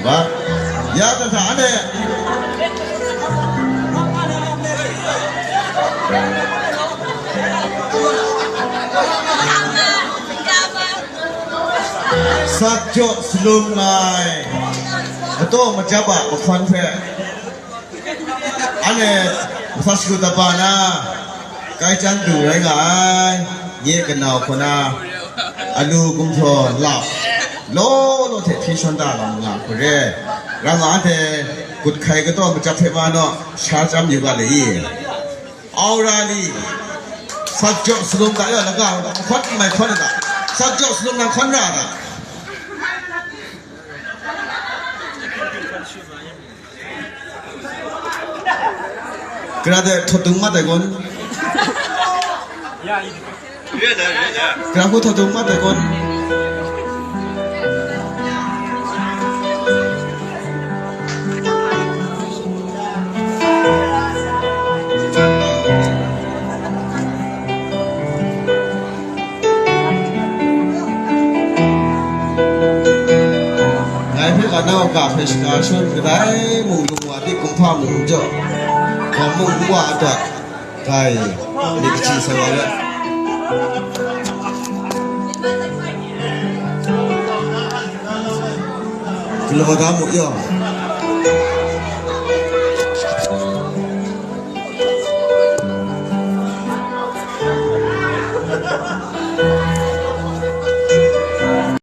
ba ya ta ta ane sakjo selum nai atau menjaba konfer ane fasku tapana kai candu rai ngai ye kenal kona alu kumtho lap lo the phishon da la nga kore ranga the kut khai ga to machap the ba no sha cham yu ga le yi aura li sakjo selum da ya la ga khot mai khot da sakjo selum na khon ra da 그라데 토둥마 대곤 그라고 토둥마 대곤 ngày phía gần đâu cả phải sửa xuân cái đấy mùng dùng hòa đi cùng pha mùng chợ còn mùng hòa được cái lịch chỉ sao đấy cái lo đó một yêu